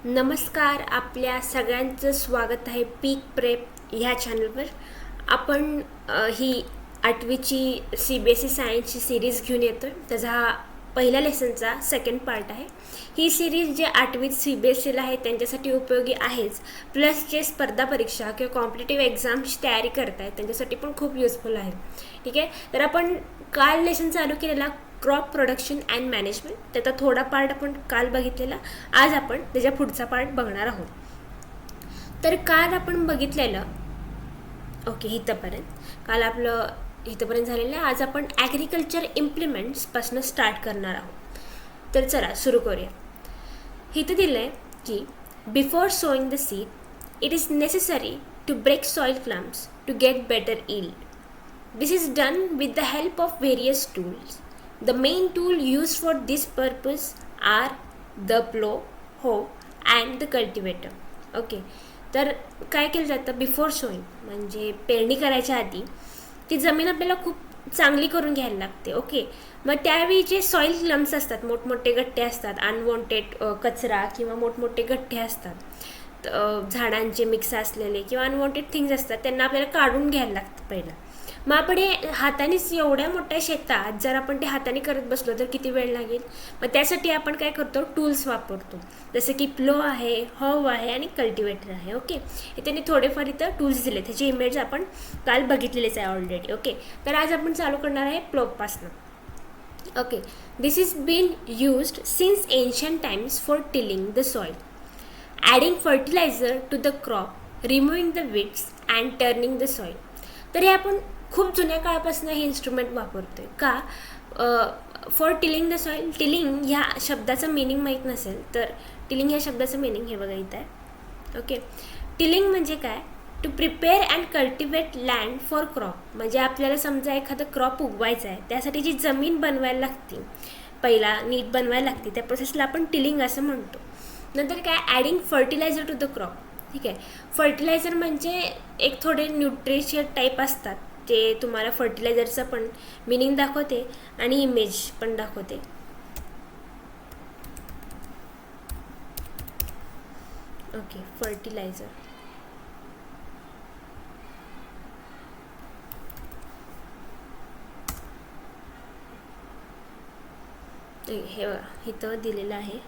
नमस्कार, आपल्या सगळ्यांचं स्वागत आहे पीक प्रेप ह्या चॅनलवर. आपण ही 8वीची CBSE सायन्सची सिरीज घेऊन येतो. त्याचा हा पहिल्या लेसनचा सेकंड पार्ट आहे. ही सिरीज जे 8वीत CBSEला आहे त्यांच्यासाठी उपयोगी आहेच, प्लस जे स्पर्धा परीक्षा किंवा कॉम्पिटेटिव्ह एक्झामची तयारी करत आहेत त्यांच्यासाठी पण खूप युजफुल आहे. ठीक आहे, तर आपण काल लेसन चालू केलेला क्रॉप प्रोडक्शन अँड मॅनेजमेंट, त्याचा थोडा पार्ट आपण काल बघितलेला. आज आपण त्याच्या पुढचा पार्ट बघणार आहोत. तर काल आपण बघितलेलं काल आपलं इथंपर्यंत झालेलं आहे. आज आपण ॲग्रिकल्चर इम्प्लिमेंट्सपासून स्टार्ट करणार आहोत. तर चला सुरू करूया. इथं दिलं आहे की before sowing the seed it is necessary to break soil clumps to get better yield. This is done with the help of various tools. The main tool used for this purpose are the plow, hoe and the cultivator. Okay, तर काय केलं जातं before sowing म्हणजे पेरणी करायच्या आधी ती जमीन आपल्याला खूप चांगली करून घ्यायला लागते. ओके, मग त्यावेळी जे सॉईल क्लम्प्स असतात, मोठमोठे गठ्ठे असतात, अनवॉन्टेड कचरा किंवा मोठमोठे गठ्ठे असतात, झाडांचे मिक्स असलेले किंवा अनवॉन्टेड थिंग्स असतात, त्यांना आपल्याला काढून घ्यायला लागतं पहिलं. मग आपण हे हातानेच एवढ्या मोठ्या शेतात जर आपण ते हाताने करत बसलो तर किती वेळ लागेल. मग त्यासाठी आपण काय करतो, टूल्स वापरतो, जसं की प्लो आहे, हव आहे आणि कल्टिवेटर आहे. ओके, हे त्यांनी थोडेफार इथं टूल्स दिले, त्याची इमेज आपण काल बघितलेलीच आहे ऑलरेडी. ओके, तर आज आपण चालू करणार आहे प्लोपासनं. Okay, this is been used since ancient times for tilling the soil, adding fertiliser to the crop, removing the weeds and turning the soil. तर हे आपण खूप जुन्या काळापासून हे इन्स्ट्रुमेंट वापरतोय का, for tilling the soil. Tilling ह्या शब्दाचं मिनिंग माहीत नसेल तर टिलिंग ह्या शब्दाचं मिनिंग हे बघा इथं आहे. ओके, टिलिंग म्हणजे काय, to prepare and cultivate land for crop. म्हणजे आपल्याला समजा एखादं क्रॉप उगवायचं आहे, त्यासाठी जी जमीन बनवायला लागते, पहिला नीट बनवायला लागते, त्या प्रोसेसला आपण टिलिंग असं म्हणतो. नंतर काय, adding fertiliser to the crop. ठीक आहे, फर्टिलायझर म्हणजे एक थोडे न्यूट्रिशियस टाईप असतात, ते तुम्हाला फर्टिलायझरचं पण मिनिंग दाखवते आणि इमेज पण दाखवते. ओके, फर्टिलायझर हे बघा इथं दिलेलं आहे.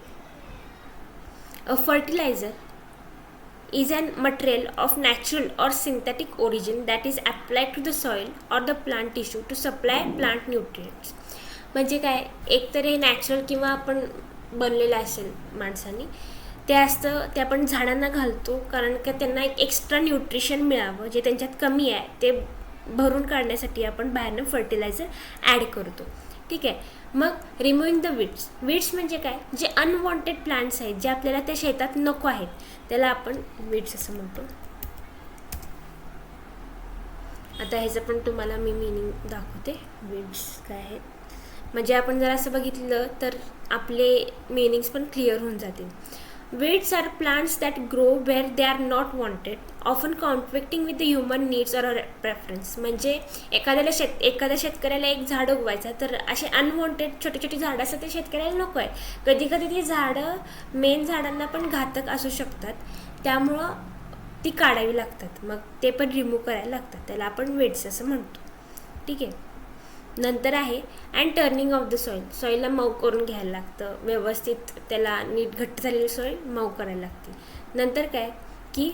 अ fertiliser is an material of natural or synthetic origin that is applied to the soil or the plant tissue to supply plant nutrients. म्हणजे काय, एकतर हे नॅचरल किंवा आपण बनलेलं असेल माणसांनी, ते असतं, ते आपण झाडांना घालतो कारण का त्यांना एक एक्स्ट्रा न्यूट्रिशन मिळावं, जे त्यांच्यात कमी आहे ते भरून काढण्यासाठी आपण बाहेरनं फर्टिलायझर ॲड करतो. ठीक आहे, मग रिमूव्हिंग द वीड्स. वीड्स म्हणजे काय, जे अनवॉन्टेड प्लांट्स आहेत, जे आपल्याला त्या शेतात नको आहेत, त्याला आपण वीड्स असं म्हणतो. आता ह्याचं पण तुम्हाला मी मिनिंग दाखवते, वीड्स काय आहेत. म्हणजे आपण जर असं बघितलं तर आपले मिनिंग्स पण क्लिअर होऊन जातील. Weeds are plants that grow where they are not wanted, often conflicting with the human needs or preference. म्हणजे एखाद्या शेतकऱ्याला एक झाड उगवायचं तर असे अनवॉन्टेड छोटी छोटी झाडं असतात, ते शेतकऱ्याला नको आहे. कधी कधी ती झाडं मेन झाडांना पण घातक असू शकतात, त्यामुळं ती काढावी लागतात, मग ते पण रिमूव्ह करायला लागतात, त्याला आपण वेड्स असं म्हणतो. ठीक आहे, नंतर आहे and turning of the soil. सॉईलला मऊ करून घ्यायला लागतं, व्यवस्थित त्याला नीट घट्ट झालेली सॉईल मऊ करायला लागते. नंतर काय की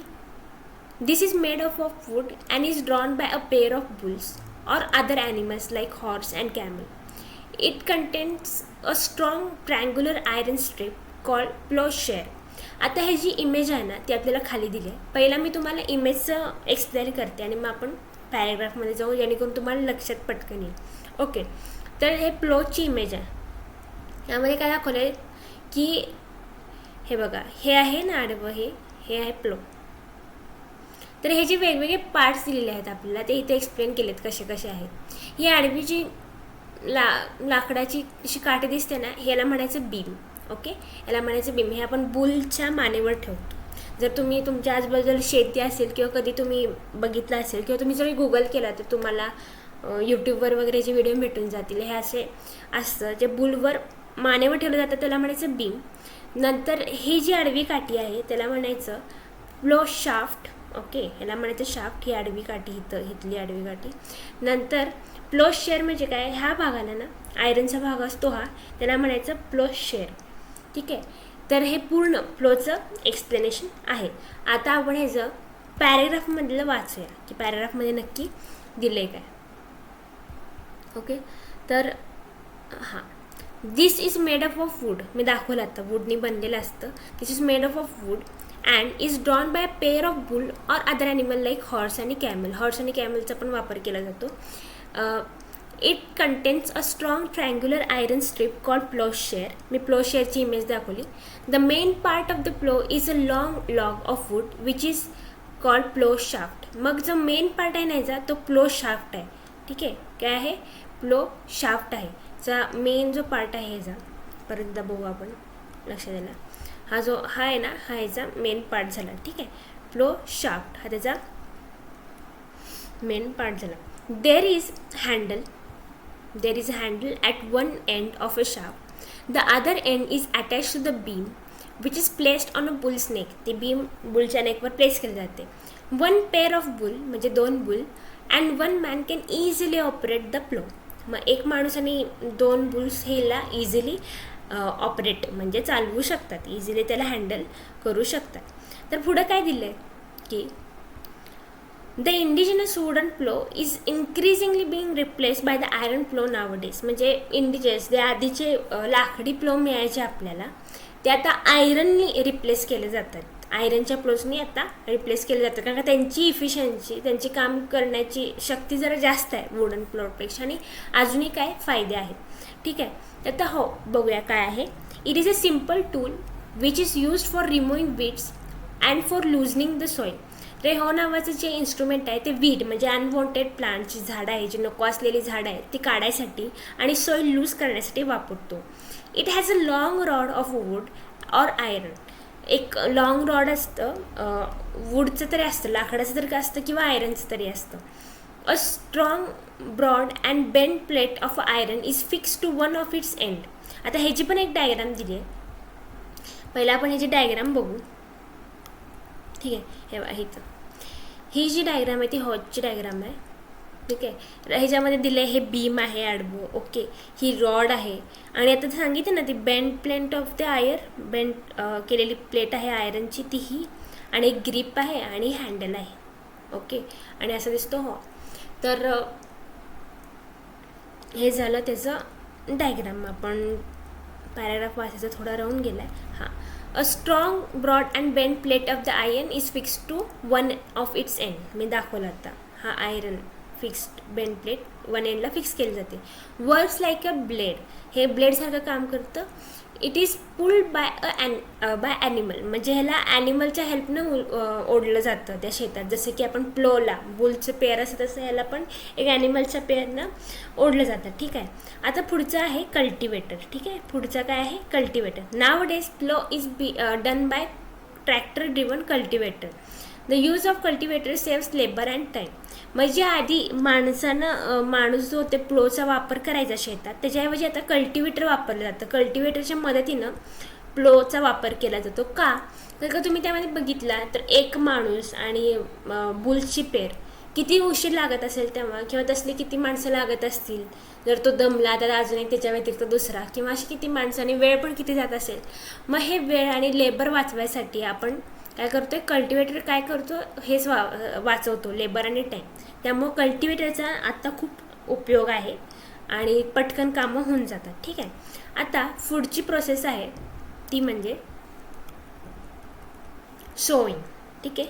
this is made of wood and is drawn by a pair of bulls और other animals like horse and camel. It contains a strong triangular iron strip called ploughshare. आता हे जी इमेज आहे ना ती आपल्याला खाली दिली आहे. पहिला मी तुम्हाला इमेजचं एक्सप्लेन करते आणि मग आपण पॅरेग्राफमध्ये जाऊ, जेणेकरून तुम्हाला लक्षात पटकन येईल. ओके, तर हे प्लोची इमेज आहे. यामध्ये काय दाखवलं आहे की हे बघा, हे आहे ना आडवं, हे आहे प्लो. तर हे जे वेगवेगळे पार्ट्स दिलेले आहेत आपल्याला, ते इथे एक्सप्लेन केलेत कसे कसे आहेत. ही आडवी जी लाकडाची अशी काठी दिसते ना, ह्याला म्हणायचं बीम. ओके, याला म्हणायचं बीम. हे आपण बुलच्या मानेवर ठेवतो. जर तुम्ही तुमच्या आजूबाजूला शेती असेल किंवा कधी तुम्ही बघितलं असेल किंवा तुम्ही जरी गुगल केला तर तुम्हाला यूट्यूबवर वगैरे जे व्हिडिओ भेटून जातील. हे असे असतं जे बुलवर मानेवर ठेवलं जातं त्याला म्हणायचं बीम. नंतर ही जी आडवी काठी आहे त्याला म्हणायचं प्लो शाफ्ट. ओके, ह्याला म्हणायचं शाफ्ट, ही आडवी काठी, इथली आडवी काठी. नंतर प्लो शेअर म्हणजे काय, ह्या भागाला ना आयरनचा भाग असतो हा, त्याला म्हणायचं प्लो शेअर. ठीक आहे, तर हे पूर्ण फ्लोचं एक्सप्लेनेशन आहे. आता आपण ह्याचं पॅरेग्राफमधलं वाचूया की पॅरेग्राफमध्ये नक्की दिलं आहे काय. ओके, तर हां, this is made up of wood. मी दाखवलं आता वूडनी बनलेलं असतं. This is made up of wood and is drawn by pair of bull or other animal like horse आणि कॅमल. हॉर्स आणि कॅमलचा पण वापर केला जातो. It contains a strong triangular iron strip called ploughshare. मी प्लोशेअरची इमेज दाखवली. The main part of the plough is a long log of wood which is called plough shaft. मग जो मेन पार्ट आहे नाहीचा तो प्लो शाफ्ट आहे. ठीक आहे, काय आहे, प्लो शाफ्ट आहे. चा मेन जो पार्ट आहे ह्याचा, परत बघू आपण लक्षात द्यायला, हा आहे ना, हा ह्याचा मेन पार्ट झाला. ठीक आहे, प्लो शाफ्ट हा त्याचा मेन पार्ट झाला. There is handle at one end of a shaft. The other end is attach to the beam which is placed on a bull's neck. ती बीम बुलच्या नेकवर प्लेस केली जाते. वन पेअर ऑफ बुल म्हणजे 2 bull and one man can easily operate the plough. मग एक माणूस आणि 2 बुल्स हेला इझिली ऑपरेट म्हणजे चालवू शकतात, इझिली त्याला हँडल करू शकतात. तर पुढं काय दिलं आहे की the indigenous wooden plough is increasingly being replace by the iron plough nowadays. म्हणजे इंडिजिनस जे आधीचे लाकडी प्लो मिळायचे आपल्याला ते आता आयरननी रिप्लेस केले जातात. आयरनच्या प्लोजनी आता रिप्लेस केले जातात कारण का त्यांची इफिशियन्सी, त्यांची काम करण्याची शक्ती जरा जास्त आहे वुडन प्लोपेक्षा आणि अजूनही काय फायदे आहेत. ठीक आहे, तर आता हो बघूया काय आहे. It is a simple tool which is used for removing weeds and for loosening the soil. रेहो नावाचं जे इन्स्ट्रुमेंट आहे ते वीड म्हणजे अनवॉन्टेड प्लांटची झाडं आहे, जी नको असलेली झाडं आहेत ती काढायसाठी आणि सॉईल लूज करण्यासाठी वापरतो. It has a long rod of wood or iron. एक लॉंग रॉड असतं, वूडचं तरी असतं, लाकडाचं तरी असतं किंवा आयरनचं तरी असतं. A strong broad and bend plate of iron is fix to one of its end. आता ह्याची पण एक डायग्राम दिली आहे. पहिला आपण ह्याची डायग्राम बघू. ठीक आहे, हे इथं ही जी डायग्राम आहे ती हॉजची डायग्राम आहे. ठीक आहे, ह्याच्यामध्ये दिलं आहे हे बीम आहे आडवं. ओके, ही रॉड आहे आणि आता सांगितलं ना ती bend plate of the bend केलेली प्लेट आहे आयरनची ती ही, आणि एक ग्रीप आहे आणि हँडल आहे. ओके, आणि असं दिसतो हो. तर हे झालं त्याचं डायग्राम. आपण पॅराग्राफ वाचायचं थोडा राहून गेला आहे. हां, a strong broad and bend plate of the iron is fix to one of its end. मी दाखवला आता हा iron fixed bend plate one एंडला फिक्स केली जाते. Works like a blade. हे ब्लेडसारखं काम करतं. It is pulled by animal. म्हणजे ह्याला ॲनिमलच्या हेल्पनं ओढलं जातं त्या शेतात. जसं की आपण प्लोला बुलचं पेअर असतं तसं ह्याला पण एक ॲनिमलच्या पेअरनं ओढलं जातं. ठीक आहे, आता पुढचं आहे कल्टिवेटर. ठीक आहे, पुढचं काय आहे cultivator. Nowadays plough is done by tractor driven cultivator. The use of cultivator saves labour and time. म्हणजे आधी माणूस जो ते प्लोचा वापर करायचा शेतात, त्याच्याऐवजी आता कल्टिवेटर वापरलं जातं. कल्टिवेटरच्या मदतीनं प्लोचा वापर केला जातो. का तर तुम्ही त्यामध्ये बघितला तर एक माणूस आणि बुल्सची पेर किती उशीर लागत असेल तेव्हा, किंवा तसली किती माणसं लागत असतील. जर तो दमला तर अजून एक त्याच्या व्यतिरिक्त दुसरा, किंवा अशी किती माणसं आणि वेळ पण किती जात असेल. मग हे वेळ आणि लेबर वाचवायसाठी आपण काय करतो आहे, कल्टिवेटर काय करतो हेच वाचवतो, लेबर आणि टाईम. त्यामुळं कल्टिवेटरचा आत्ता खूप उपयोग आहे आणि पटकन कामं होऊन जातात. ठीक आहे, आता पुढची प्रोसेस आहे ती म्हणजे सोईंग. ठीक आहे,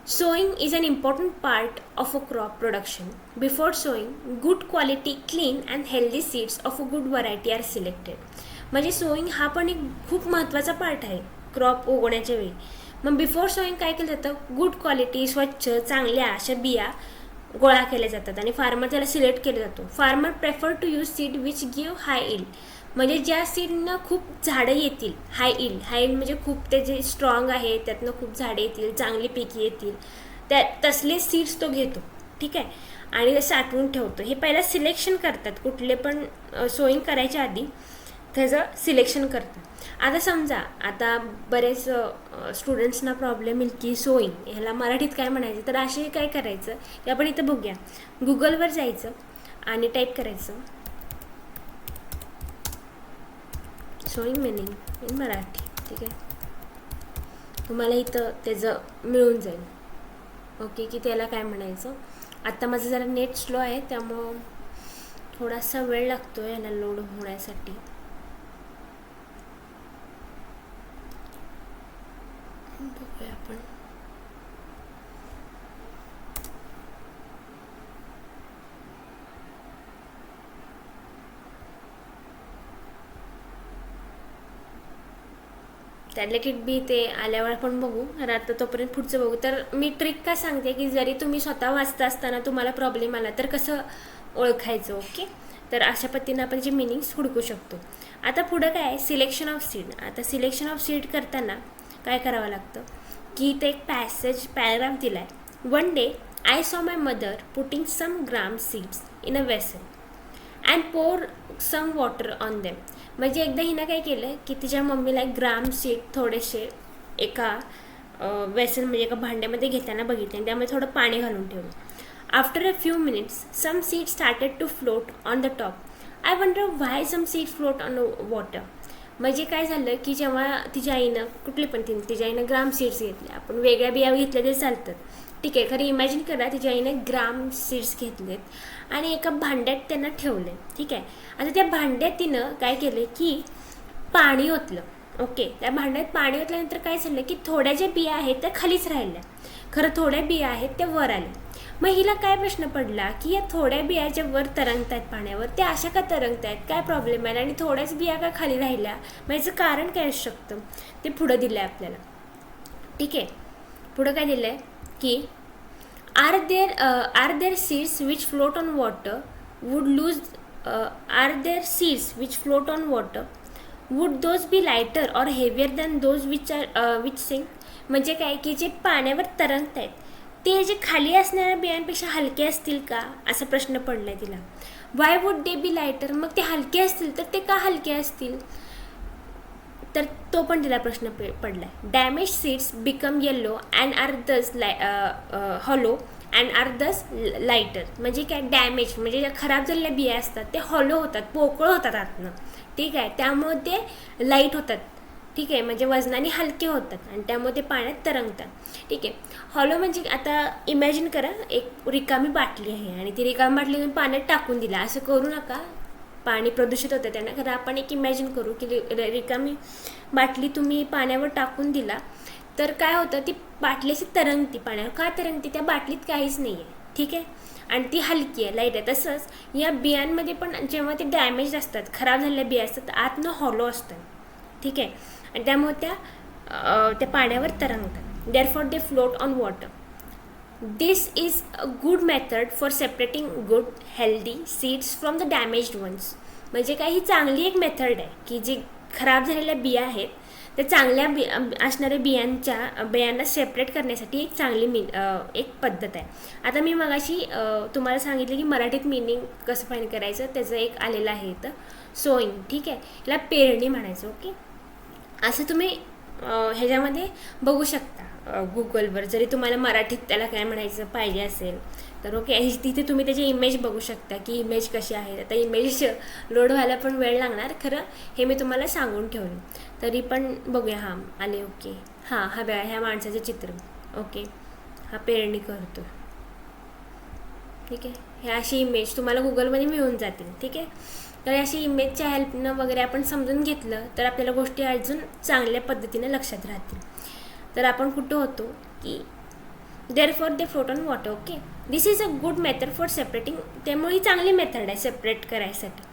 sowing is an important part of a crop production. Before sowing, good quality, clean and healthy seeds of a good variety are selected. म्हणजे सोईंग हा पण एक खूप महत्त्वाचा पार्ट आहे क्रॉप उगवण्याच्या वेळी. मग बिफोर सोईंग काय केलं जातं, गुड क्वालिटी स्वच्छ चांगल्या अशा बिया गोळा केल्या जातात आणि फार्मर त्याला सिलेक्ट केला जातो. Farmer prefer to use seed which give high yield. म्हणजे ज्या सीडनं खूप झाडं येतील, हाय इल्ड म्हणजे खूप ते जे स्ट्रॉंग आहे त्यातनं खूप झाडं येतील, चांगली पिकी येतील, त्या तसले सीड्स तो घेतो. ठीक आहे, आणि ते साठवून ठेवतो. हे पहिला सिलेक्शन करतात कुठले पण सोईंग करायच्या आधी. त्याचं सिलेक्शन करतं. आता समजा आता बरेच स्टुडंट्सना प्रॉब्लेम येईल की सोईंग ह्याला मराठीत काय म्हणायचं. तर असे काय करायचं की आपण इथं बघूया, गुगलवर जायचं आणि टाईप करायचं सोईंग मिनिंग इन मराठी. ठीक आहे, तुम्हाला इथं त्याचं मिळून जाईल. ओके, की त्याला काय म्हणायचं. आत्ता माझं जरा नेट स्लो आहे त्यामुळं थोडासा वेळ लागतो आहे याला लोड होण्यासाठी. बघूया आपण. त्यातले किट बी ते आल्यावर आपण बघू. तर आता तोपर्यंत पुढचं बघू. तर मी ट्रिक काय सांगते की जरी तुम्ही स्वतः वाचता असताना तुम्हाला प्रॉब्लेम आला तर कसं ओळखायचं. ओके, तर अशा पद्धतीनं आपण जे मिनिंग्स हुडकू शकतो. आता पुढं काय आहे, सिलेक्शन ऑफ सीड. आता सिलेक्शन ऑफ सीड करताना काय करावं लागतं की ते एक पॅराग्राफ दिला आहे. One day I saw my mother putting some gram seeds in a vessel and pour some water on them. म्हणजे एकदा हिनं काय केलं की तिच्या मम्मीला ग्राम सीड थोडेसे एका वेसल म्हणजे एका भांड्यामध्ये घेताना बघितले आणि त्यामध्ये थोडं पाणी घालून ठेवलं. After a few minutes some seed started to float on the top. I wonder why some seed float on water. म्हणजे काय झालं की जेव्हा तिच्या आईनं कुठली पण तिच्या आईनं ग्राम सीड्स घेतले, आपण वेगळ्या बिया घेतल्या ते चालतात. ठीक आहे, खरं इमॅजिन करा तिच्या आईने ग्राम सीड्स घेतलेत आणि एका भांड्यात त्यांना ठेवले. ठीक आहे, आता त्या भांड्यात तिनं काय केलं की पाणी ओतलं. ओके, त्या भांड्यात पाणी ओतल्यानंतर काय झालं की थोड्या ज्या बिया आहेत त्या खालीच राहिल्या, खरं थोड्या बिया आहेत त्या वर आल्या. मग हिला काय प्रश्न पडला की या थोड्या बिया ज्या वर तरंगत आहेत पाण्यावर त्या अशा का तरंगत आहेत, काय प्रॉब्लेम आहे आणि थोड्याच बिया का खाली राहिल्या, मग याचं कारण काय असू शकतं ते पुढं दिलं आहे आपल्याला. ठीक आहे, पुढं काय दिलं आहे की are there seeds which float on water would lose are there seeds which float on water would those be lighter और heavier than those which sink. म्हणजे काय की जे पाण्यावर तरंगत आहेत ते जे खाली असणाऱ्या बियांपेक्षा हलके असतील का, असा प्रश्न पडला आहे तिला. Why would they B lighter, मग ते हलके असतील तर ते का हलके असतील, तर तो पण तिला प्रश्न पडलाय. Damage seeds become yellow and are thus hollow and are thus lighter. म्हणजे काय, डॅमेज म्हणजे ज्या खराब झालेल्या बिया असतात ते हॉलो होतात, पोकळ होतात आतनं. ठीक आहे, त्यामुळे ते लाईट होतात. ठीक आहे, म्हणजे वजनाने हलके होतात आणि त्यामुळे ते पाण्यात तरंगतात. ठीक आहे, हॉलो म्हणजे आता इमॅजिन करा एक रिकामी बाटली आहे आणि ती रिकामी बाटली तुम्ही पाण्यात टाकून दिला. असं करू नका, पाणी प्रदूषित होतं त्यानं. खरं आपण एक इमॅजिन करू की रिकामी बाटली तुम्ही पाण्यावर टाकून दिला तर काय होतं, ती बाटली अशी तरंगती पाण्यावर. का तरंगती, त्या बाटलीत काहीच नाही आहे. ठीक आहे, आणि ती हलकी आहे, लाईट आहे. तसंच या बियांमध्ये पण जेव्हा ते डॅमेज असतात, खराब झालेल्या बिया असतात, आतनं हॉलो असतात. ठीक आहे, आणि त्यामुळे त्या पाण्यावर तरंगतात. Therefore they float on water. This is a good method for separating good healthy seeds from the damaged ones. म्हणजे काय, ही चांगली एक मेथड आहे की जी खराब झालेल्या बिया आहेत त्या चांगल्या असणाऱ्या बियांना सेपरेट करण्यासाठी एक चांगली एक पद्धत आहे. आता मी मगाशी तुम्हाला सांगितलं की मराठीत मिनिंग कसं फाईंड करायचं, त्याचं एक आलेलं आहे इथं सोईंग. ठीक आहे, याला पेरणी म्हणायचं. ओके, असं तुम्ही ह्याच्यामध्ये बघू शकता गुगलवर, जरी तुम्हाला मराठीत त्याला काय म्हणायचं पाहिजे असेल तर. ओके, तिथे तुम्ही त्याची इमेज बघू शकता की इमेज कशी आहे. आता इमेज लोड व्हायला पण वेळ लागणार, खरं हे मी तुम्हाला सांगून ठेवलं तरी पण बघूया. हां आले. ओके, हां हा बघा ह्या माणसाचे चित्र. ओके, हा पेरणी करतो. ठीक आहे, ह्या अशी इमेज तुम्हाला गुगलमध्ये मिळून जातील. ठीक आहे, तर अशी इमेजच्या हेल्पनं वगैरे आपण समजून घेतलं तर आपल्याला गोष्टी अजून चांगल्या पद्धतीने लक्षात राहतील. तर आपण कुठं होतो की therefore they float on water. Okay, this is a good method for separating. त्यामुळे ही चांगली मेथड आहे सेपरेट करायसाठी.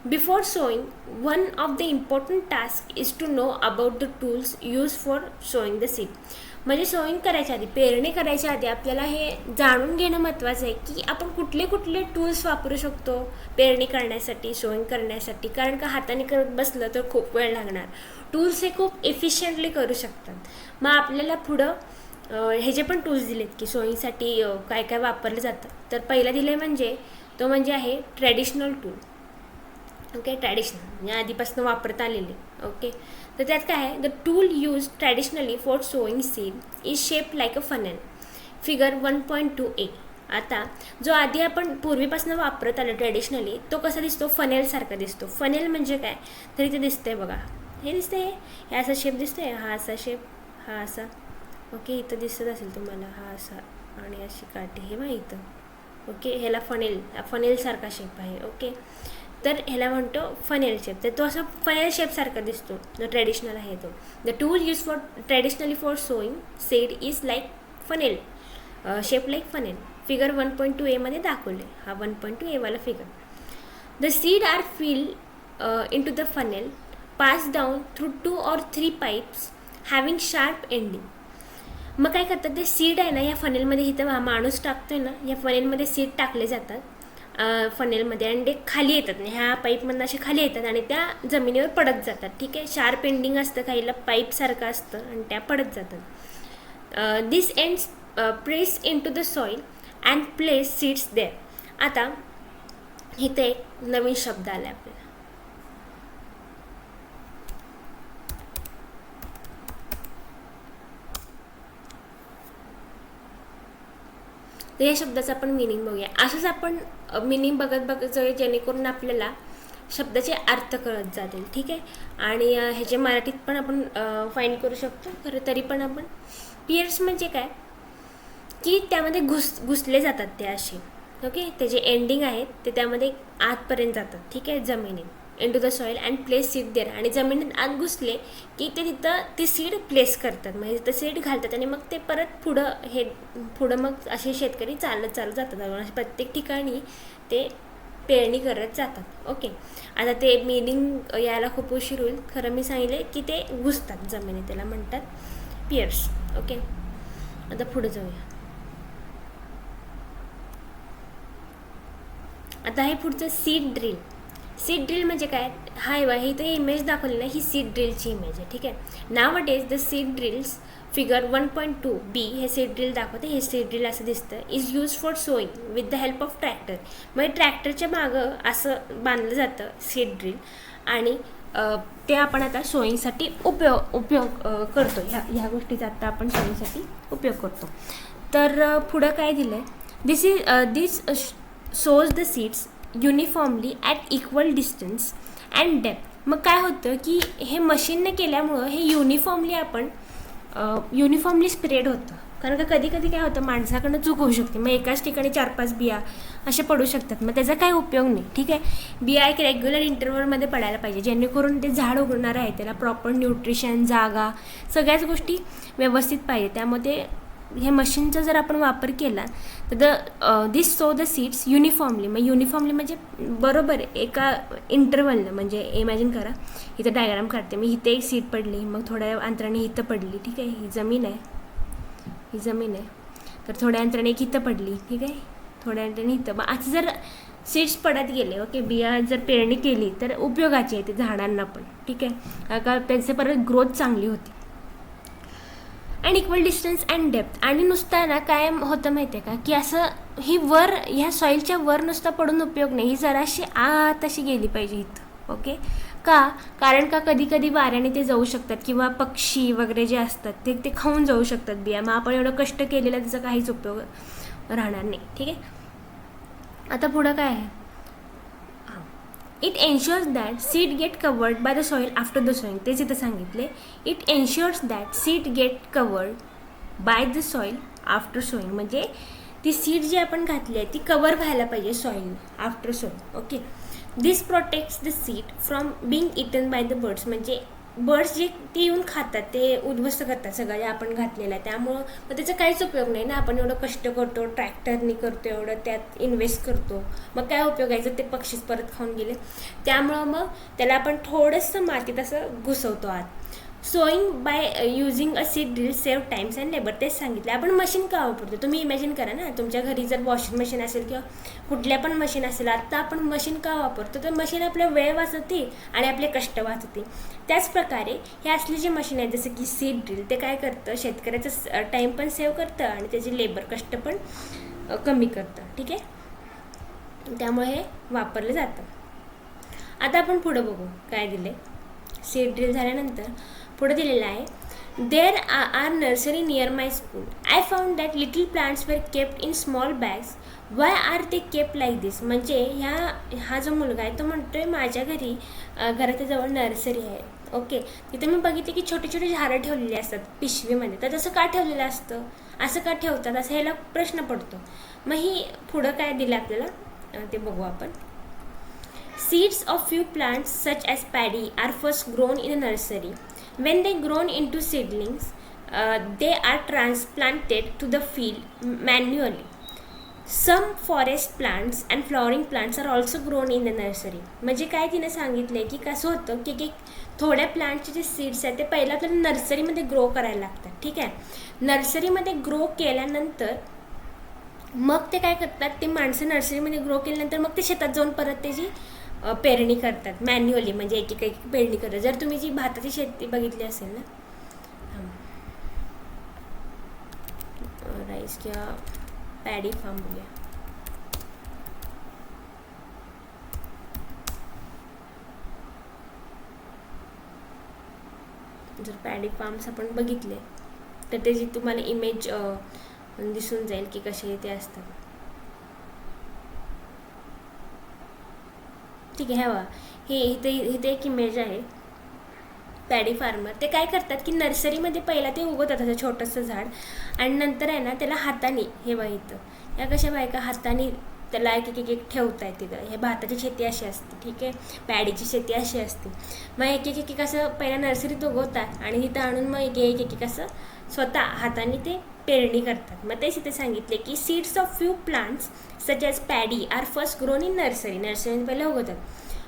Before sowing one of the important task is to know about the tools use for sowing the seed. म्हणजे sowing करायच्या आधी, पेरणी करायच्या आधी आपल्याला हे जाणून घेणं महत्त्वाचं आहे की आपण कुठले कुठले टूल्स वापरू शकतो पेरणी करण्यासाठी, सोईंग करण्यासाठी. कारण का हाताने करत बसलं तर खूप वेळ लागणार. टूल्स हे खूप इफिशियंटली करू शकतात. मग आपल्याला पुढं हे जे पण टूल्स दिलेत की सोईंगसाठी काय काय वापरले जातं, तर पहिला दिलं म्हणजे तो म्हणजे आहे ट्रॅडिशनल टूल. ओके. ट्रॅडिशनल म्हणजे आधीपासून वापरता आलेले. ओके. तर त्यात काय आहे, the tool use traditionally for sowing seed is shape like a funnel, figure 1.2a. आता जो आधी आपण पूर्वीपासून वापरत आलो ट्रॅडिशनली, तो कसा दिसतो, फनेलसारखा दिसतो. फनेल म्हणजे काय, तर इथे दिसतंय बघा, हे दिसतंय, हे असा शेप दिसतोय, हा असा शेप, हा असा. ओके. इथं दिसत असेल तुम्हाला, हा असा आणि अशी काठी, हे माहिती. ओके. ह्याला फनेलसारखा शेप आहे. ओके. तर ह्याला म्हणतो फनेल शेप. तर तो असा फनेल शेपसारखा दिसतो जो ट्रॅडिशनल आहे तो. The tool use for traditionally for sowing seed is like funnel, shape like funnel, figure 1.2a मध्ये दाखवले. हा 1.2a वाला figure. The seed are fill into the funnel, passed down through 2 or 3 pipes having sharp ending. मग काय करतात, ते seed आहे ना या फनेलमध्ये, इथं माणूस टाकतोय ना, या फनेलमध्ये सीड टाकले जातात फनेलमध्ये, आणि ते खाली येतात, ह्या पाईपमधून असे खाली येतात आणि त्या जमिनीवर पडत जातात. ठीक आहे. शार्प एंडिंग असतं, काहीला पाईपसारखं असतं आणि त्या पडत जातात. This ends press into the soil and place seeds there. आता इथे एक नवीन शब्द आला आपल्याला. तर या शब्दाचा आपण मिनिंग बघूया. असंच आपण मिनिंग बघत जाऊया, जेणेकरून आपल्याला शब्दाचे अर्थ कळत जातील. ठीक आहे. आणि ह्याचे मराठीत पण आपण फाईंड करू शकतो. खरं तरी पण आपण पियर्स म्हणजे काय, की त्यामध्ये घुसले जातात ते असे. ओके. त्याचे एंडिंग आहेत ते त्यामध्ये आतपर्यंत जातात. ठीक आहे. जमिनीत into the soil and place seed there. आणि जमिनीत आत घुसले की ते तिथं ती सीड प्लेस करतात, म्हणजे तिथं सीड घालतात आणि मग ते परत पुढं मग असे शेतकरी चालत जातात. असे प्रत्येक ठिकाणी ते पेरणी करत जातात. ओके. आता ते मिनिंग यायला खूप उशीर होईल. खरं मी सांगितले की ते घुसतात जमिनीत, त्याला म्हणतात पियर्स. ओके. आता पुढे जाऊया. आता हे पुढचं सीड ड्रिल. सीड ड्रिल म्हणजे काय, हाय हे इथे इमेज दाखवली ना, ही सीड ड्रिलची इमेज आहे. ठीक आहे. Now it is the seed drills, figure 1.2b हे सीड ड्रिल दाखवते. हे सीड ड्रिल असं दिसतं. Is use for sowing with the help of tractor. म्हणजे ट्रॅक्टरच्या मागं असं बांधलं जातं सीड ड्रिल, आणि ते आपण आता सोईंगसाठी उपयोग करतो. ह्या गोष्टीचा आता आपण सोईंगसाठी उपयोग करतो. तर पुढं काय दिलं आहे, this sows the seeds uniformly at equal distance and depth. मग काय होतं की हे मशीनने केल्यामुळं हे युनिफॉर्मली स्प्रेड होतं. कारण का कधी काय होतं, माणसाकडनं चूक होऊ शकते. मग एकाच ठिकाणी 4-5 बिया असे पडू शकतात. मग त्याचा काही उपयोग नाही. ठीक आहे. बिया एक रेग्युलर इंटरव्हलमध्ये पडायला पाहिजे, जेणेकरून ते झाड उगवणार आहे त्याला प्रॉपर न्यूट्रिशन, जागा, सगळ्याच गोष्टी व्यवस्थित पाहिजे. त्यामध्ये हे मशीनचा जर आपण वापर केला तर this so the seeds uniformly. मग युनिफॉर्मली म्हणजे बरोबर एका इंटरव्हलनं, म्हणजे इमॅजिन करा, इथं डायग्राम काढते मी, इथे एक सीड पडली, मग थोड्या अंतराने इथं पडली. ठीक आहे. ही जमीन आहे, तर थोड्या अंतराने एक इथं पडली. ठीक आहे. थोड्या अंतराने इथं. मग असं जर सीड्स पडत गेले, ओके, बिया जर पेरणी केली तर उपयोगाची आहे ते झाडांना पण. ठीक आहे. का त्यांचे परत ग्रोथ चांगली होती. And equal distance and depth. आणि नुसता ना काय होतं माहिती आहे का, की असं ही ह्या सॉईलच्या वर नुसता पडून उपयोग नाही, ही जराशी आत अशी गेली पाहिजे इथं. ओके. कारण का कधी वाऱ्याने ते जाऊ शकतात, किंवा पक्षी वगैरे जे असतात ते खाऊन जाऊ शकतात बिया. मग आपण एवढं कष्ट केलेला त्याचा काहीच उपयोग राहणार नाही. ठीक आहे. आता पुढं काय आहे, it ensures that seed get covered by the soil after the sowing. तेच इथं सांगितले. It ensures that seed get covered by the soil after sowing. म्हणजे ती सीड जी आपण घातली आहे ती कवर व्हायला पाहिजे soil after sowing. Okay. This protects the seed from Bing eaten by the birds. म्हणजे बर्ड्स जे ते येऊन खातात, ते उद्ध्वस्त करतात सगळं जे आपण घातलेलं आहे. त्यामुळं मग त्याचा काहीच उपयोग नाही ना. आपण एवढं कष्ट करतो, ट्रॅक्टरनी करतो, एवढं त्यात इन्व्हेस्ट करतो, मग काय उपयोगायचं, ते पक्षीच परत खाऊन गेले. त्यामुळं मग त्याला आपण थोडंसं मातीत असं घुसवतो आत. Sowing by using a seed drill save times and labour. तेच सांगितलं. आपण मशीन का वापरतो, तुम्ही इमॅजिन करा ना, तुमच्या घरी जर वॉशिंग मशीन असेल किंवा कुठल्या पण मशीन असेल, आता आपण मशीन का वापरतो, तर मशीन आपल्या वेळ वाचवते आणि आपले कष्ट वाचवते. त्याच प्रकारे हे असले जे मशीन आहे जसं की सीड ड्रिल, ते काय करतं, शेतकऱ्याचं टाईम पण सेव्ह करतं आणि त्याचे लेबर कष्ट पण कमी करतं. ठीक आहे. त्यामुळे हे वापरलं जातं. आता आपण पुढं बघू काय दिले. सीड ड्रिल झाल्यानंतर पुढे दिलेलं आहे, there are nursery near my school. I found that little plants were kept in small bags. Why are they kept like this. म्हणजे हा जो मुलगा आहे तो म्हणतोय माझ्या घराच्या जवळ नर्सरी आहे. ओके, तिथे मी बघितले की छोटे छोटे झाडं ठेवलेली असतात पिशवीमध्ये. तर तसं का ठेवलेलं असतं, असं का ठेवतात, असं ह्याला प्रश्न पडतो. मग ही पुढं काय दिलं आपल्याला ते बघू आपण. Seeds of few plants such as paddy are first grown in a nursery. When they grown into seedlings, they are transplanted to the field manually. Some forest plants and flowering plants are also grown in the nursery. म्हणजे काय तिने सांगितलंय की कसं होतं की थोड्या प्लांटचे जे सीड्स आहेत ते पहिला आपल्याला नर्सरीमध्ये ग्रो करायला लागतात. ठीक आहे, नर्सरीमध्ये ग्रो केल्यानंतर मग ते काय करतात, ते माणसं नर्सरीमध्ये ग्रो केल्यानंतर मग ते शेतात जाऊन परत त्याची पेरणी करतात मॅन्युअली. म्हणजे एक एक पेरणी करतात. जर तुम्ही जी भाताची शेती बघितली असेल ना, राईस किंवा पॅडी फार्म बघूया. जर पॅडी फार्म्स आपण बघितले तर त्याची तुम्हाला इमेज दिसून जाईल की कसे ते असतात. ठीक आहे, हवा हे इथे एक इमेज आहे. पॅडी फार्मर ते काय करतात की नर्सरीमध्ये पहिला ते उगवतात असं छोटंसं झाड, आणि नंतर आहे ना त्याला हाताने, हे बघा इथं या कशा बायका हाताने त्याला एक एक ठेवता येते. तिथं हे भाताची शेती अशी असते. ठीक आहे, पॅडीची शेती अशी असते. मग एक एक असं पहिल्या नर्सरीत उगवतात आणि तिथं आणून मग एक एक असं स्वतः हाताने ते पेरणी करतात. मग तेच इथे सांगितले की seeds of few plants such as paddy are first grown in nursery. नर्सरीमध्ये पहिले उगवतात.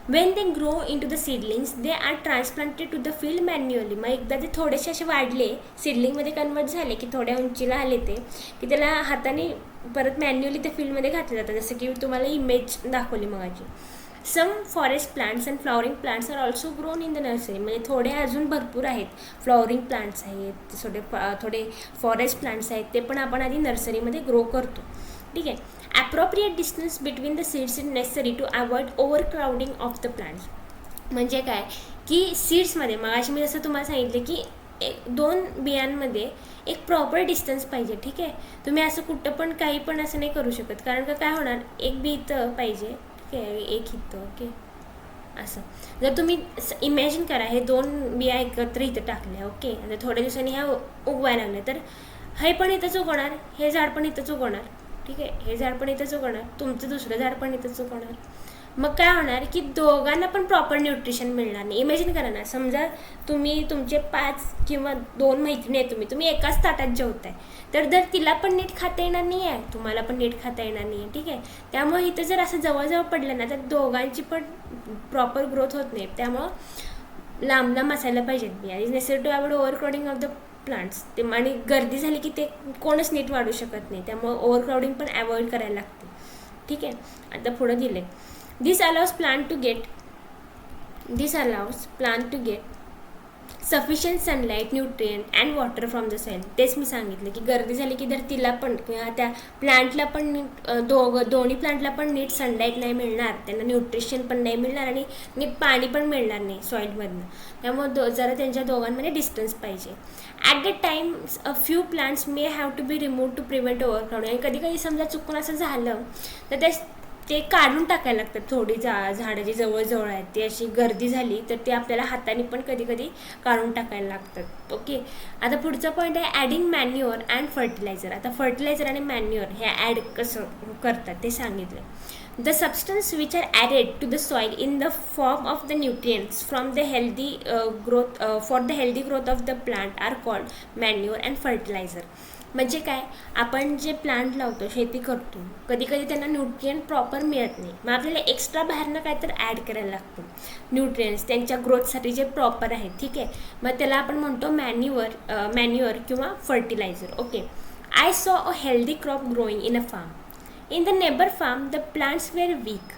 When they grow into the seedlings they are transplanted to the field manually. मग एकदा ते थोडेसे असे वाढले, सीडलिंगमध्ये कन्वर्ट झाले की थोड्या उंचीला आले ते की त्याला हाताने परत मॅन्युअली त्या फील्डमध्ये घातले जातात, जसं की तुम्हाला इमेज दाखवली मगाची. Some forest plants and flowering plants are also grown in the nursery. म्हणजे थोडे अजून भरपूर आहेत, फ्लॉवरिंग प्लांट्स आहेत, थोडे फॉरेस्ट प्लांट्स आहेत, ते पण आपण आधी नर्सरीमध्ये ग्रो करतो. ठीक आहे, appropriate distance between the seeds is necessary to avoid overcrowding of the plants. म्हणजे काय की सीड्समध्ये मगाशी मी जसं तुम्हाला सांगितलं की दोन बियांमध्ये एक प्रॉपर डिस्टन्स पाहिजे. ठीक आहे, तुम्ही असं कुठं पण काही पण असं नाही करू शकत, कारण का काय होणार, एक बी इथं पाहिजे, ठीक आहे, एक इथं. ओके, असं जर तुम्ही इमॅजिन करा हे दोन बिया एकत्र इथं टाकल्या. ओके, आणि थोड्या दिवसांनी ह्या उगवायला लागल्या तर हे पण इथंच उगवणार, हे झाड पण इथंच उगवणार. ठीक आहे, हे झाड पण इथंच उगवणार, तुमचं दुसरं झाड पण इथंच उगवणार. मग काय होणार की दोघांना पण प्रॉपर न्यूट्रिशन मिळणार नाही. इमॅजिन करा ना, समजा तुम्ही तुमचे 5 किंवा 2 मैत्रिणी आहेत, तुम्ही एकाच ताटात जेवताय, तर तिला पण नीट खाता येणार नाही आहे, तुम्हाला पण नीट खाता येणार नाही आहे. ठीक आहे, त्यामुळे इथं जर असं जवळजवळ पडलं ना तर दोघांची पण प्रॉपर ग्रोथ होत नाही. त्यामुळं लांब लांब असायला पाहिजेत बिया. Is necessary to avoid overcrowding of the plants. ते आणि गर्दी झाली की ते कोणच नीट वाढू शकत नाही, त्यामुळं ओव्हर क्राउडिंग पण अवॉइड करायला लागते. ठीक आहे, आता पुढं दिले, This allows plant to get sufficient sunlight, nutrient and water from the soil. तेच मी सांगितलं की गर्दी झाली की जर तिला पण किंवा त्या प्लांटला पण दोन्ही प्लांटला पण नीट सनलाईट नाही मिळणार, त्यांना न्यूट्रिशन पण नाही मिळणार आणि नीट पाणी पण मिळणार नाही सॉईलमधनं. त्यामुळे जरा त्यांच्या दोघांमध्ये डिस्टन्स पाहिजे. At the times a few plants may have to be remove to prevent overcrowding. आणि कधी कधी समजा चुकून असं झालं तर ते काढून टाकायला लागतात. थोडी झाडं जी जवळजवळ आहेत ते अशी गर्दी झाली तर ते आपल्याला हाताने पण कधी कधी काढून टाकायला लागतात. ओके, आता पुढचा पॉईंट आहे ॲडिंग मॅन्युअर अँड फर्टिलायझर. आता फर्टिलायझर आणि मॅन्युअर हे ॲड कसं करतात ते सांगितलं. The substance which are added to the soil in the form of the nutrients from the healthy growth for the healthy growth of the plant are called manure and fertilizer. म्हणजे काय, आपण जे plant लावतो, शेती करतो, कधी कधी त्यांना न्यूट्रिएंट प्रॉपर मिळत नाही, मग आपल्याला एक्स्ट्रा बाहेरनं काय तर ॲड करायला लागतं न्यूट्रिएंट्स त्यांच्या ग्रोथसाठी जे प्रॉपर आहेत. ठीक आहे, मग त्याला आपण म्हणतो मॅन्युअर किंवा fertiliser. Okay, I saw a healthy crop growing in a farm. In the neighbor farm, the plants were weak.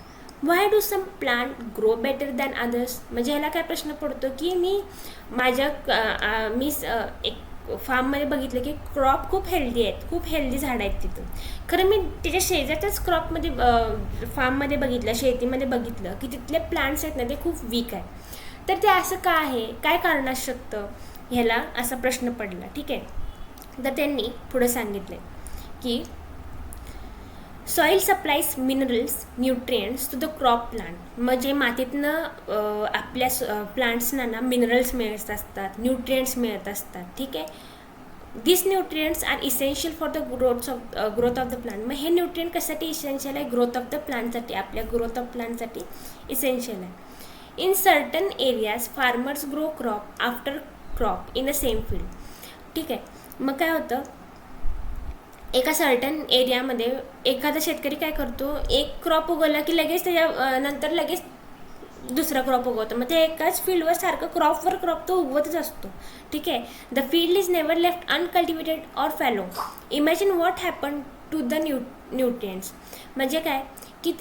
Why do some plants grow better than others? म्हणजे ह्याला काय प्रश्न पडतो की मी फार्ममध्ये बघितलं की क्रॉप खूप हेल्दी आहेत, खूप हेल्दी झाडं आहेत तिथं. खरं मी त्याच्या शेजारच्याच क्रॉपमध्ये फार्ममध्ये बघितलं, शेतीमध्ये बघितलं की तिथले प्लांट्स आहेत ना ते खूप वीक आहे. तर ते असं का आहे, काय कारण असू शकतं, ह्याला असा प्रश्न पडला. ठीक आहे. तर त्यांनी पुढं सांगितलं की soil supplies minerals nutrients to the crop plant. म्हणजे मातीतनं आपल्या प्लांट्सना ना मिनरल्स मिळत असतात, न्यूट्रिएंट्स मिळत असतात. ठीक आहे. This nutrients are essential for the growth of the plant. मग हे न्यूट्रिएंट कशासाठी इसेन्शियल आहे, ग्रोथ ऑफ द प्लांटसाठी, आपल्या ग्रोथ ऑफ प्लांटसाठी इसेन्शियल आहे. In certain areas farmers grow crop after crop in the same field. ठीक आहे. मग काय होतं, एका सर्टन एरियामध्ये एखादा शेतकरी काय करतो, एक क्रॉप उगवला की लगेच त्याच्या नंतर लगेच दुसरा क्रॉप उगवतो. मग ते एकाच फील्डवर सारखं क्रॉपवर क्रॉप तो उगवतच असतो. ठीक आहे. The field is never left uncultivated or fallow. Imagine what happen to the nutrients. म्हणजे काय की